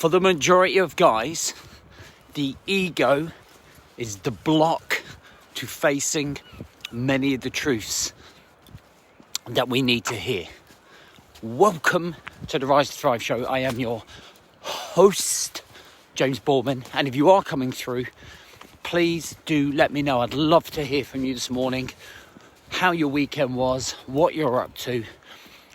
For the majority of guys, the ego is the block to facing many of the truths that we need to hear. Welcome to the Rise to Thrive show. I am your host, James Boardman, and if you are coming through, please do let me know. I'd love to hear from you this morning, how your weekend was, what you're up to.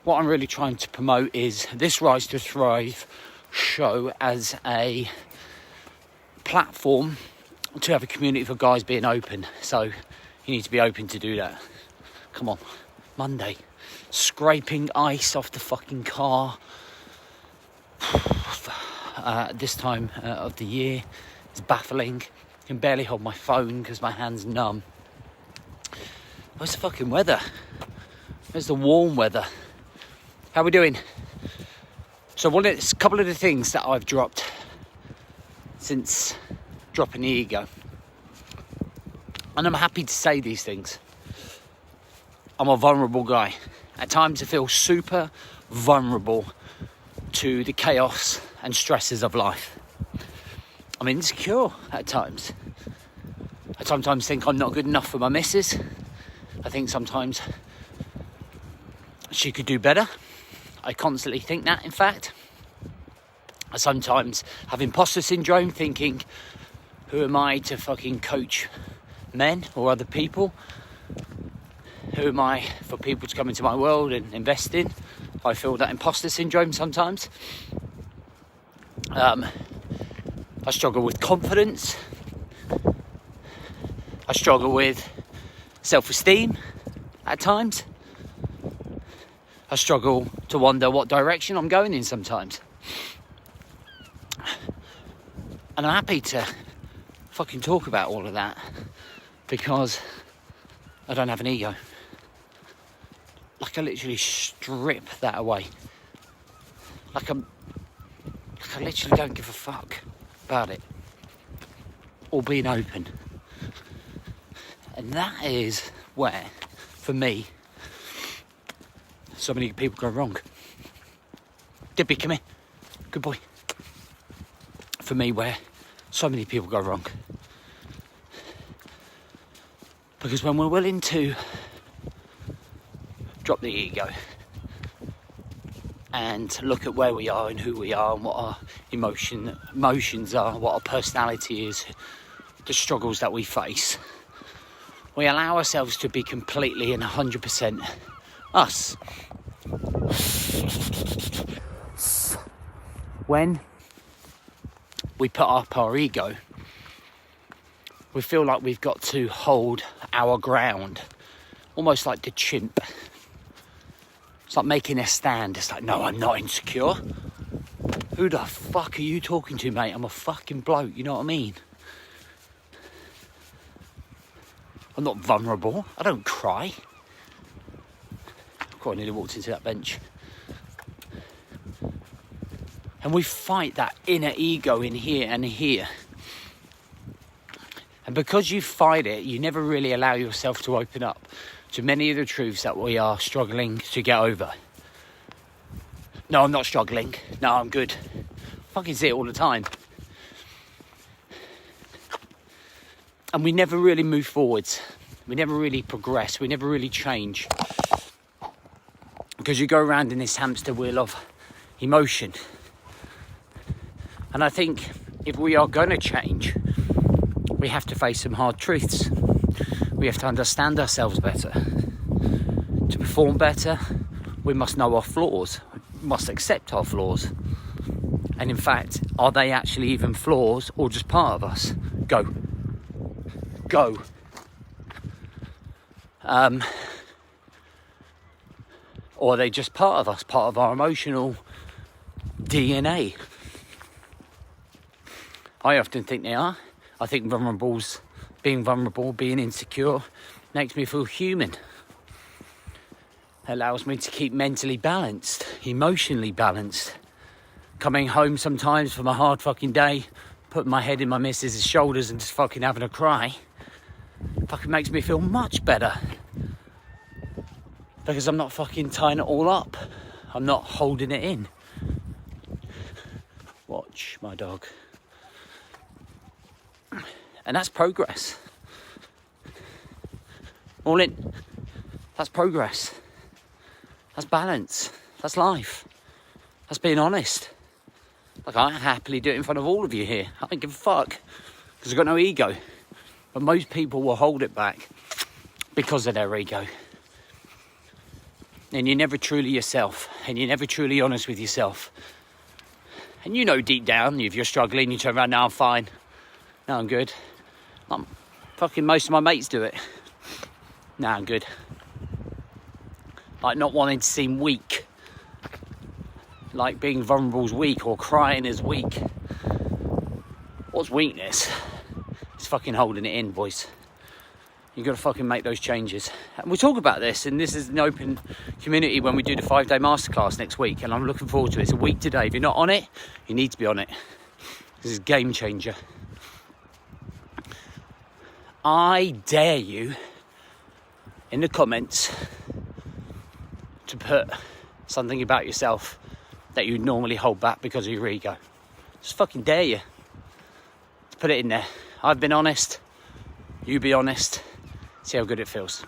What I'm really trying to promote is this Rise to Thrive show as a platform to have a community for guys being open. So you need to be open to do that. Come on, Monday, scraping ice off the fucking car. This time of the year is baffling. I can barely hold my phone because my hand's numb. Where's the fucking weather? Where's the warm weather? How we doing? So a couple of the things that I've dropped since dropping the ego. And I'm happy to say these things. I'm a vulnerable guy. At times I feel super vulnerable to the chaos and stresses of life. I'm insecure at times. I sometimes think I'm not good enough for my missus. I think sometimes she could do better. I constantly think that, in fact. I sometimes have imposter syndrome, thinking, who am I to fucking coach men or other people? Who am I for people to come into my world and invest in? I feel that imposter syndrome sometimes. I struggle with confidence. I struggle with self-esteem at times. I struggle to wonder what direction I'm going in sometimes. And I'm happy to fucking talk about all of that because I don't have an ego. Like I literally strip that away. Like I literally don't give a fuck about it. Or being open. And that is where, for me, so many people go wrong. Dippy, come here. Good boy. For me, where so many people go wrong. Because when we're willing to drop the ego and look at where we are and who we are and what our emotions are, what our personality is, the struggles that we face, we allow ourselves to be completely and 100% us. When we put up our ego, we feel like we've got to hold our ground, almost like the chimp. It's like making a stand. It's like, no, I'm not insecure. Who the fuck are you talking to, mate? I'm a fucking bloke, you know what I mean? I'm not vulnerable. I don't cry. I nearly walked into that bench. And we fight that inner ego in here and here. And because you fight it, you never really allow yourself to open up to many of the truths that we are struggling to get over. No, I'm not struggling. No, I'm good. I fucking see it all the time. And we never really move forwards. We never really progress. We never really change. Because you go around in this hamster wheel of emotion. And I think if we are going to change, we have to face some hard truths. We have to understand ourselves better. To perform better, we must know our flaws. We must accept our flaws. And in fact, are they actually even flaws or just part of us? Go. Or are they just part of us, part of our emotional DNA? I often think they are. I think being vulnerable, being insecure, makes me feel human. It allows me to keep mentally balanced, emotionally balanced. Coming home sometimes from a hard fucking day, putting my head in my missus' shoulders and just fucking having a cry, fucking makes me feel much better. Because I'm not fucking tying it all up. I'm not holding it in. Watch my dog. And that's progress. All in. That's progress. That's balance. That's life. That's being honest. Like, I happily do it in front of all of you here. I don't give a fuck. Because I've got no ego. But most people will hold it back because of their ego. And you're never truly yourself. And you're never truly honest with yourself. And you know deep down, if you're struggling, you turn around, now I'm fine. Now I'm good. Fucking most of my mates do it. Now I'm good. Like not wanting to seem weak. Like being vulnerable is weak or crying is weak. What's weakness? It's fucking holding it in, boys. You've got to fucking make those changes. And we'll talk about this, and this is an open community when we do the 5-day masterclass next week, and I'm looking forward to it. It's a week today. If you're not on it, you need to be on it. This is a game changer. I dare you in the comments to put something about yourself that you normally hold back because of your ego. Just fucking dare you to put it in there. I've been honest. You be honest. See how good it feels.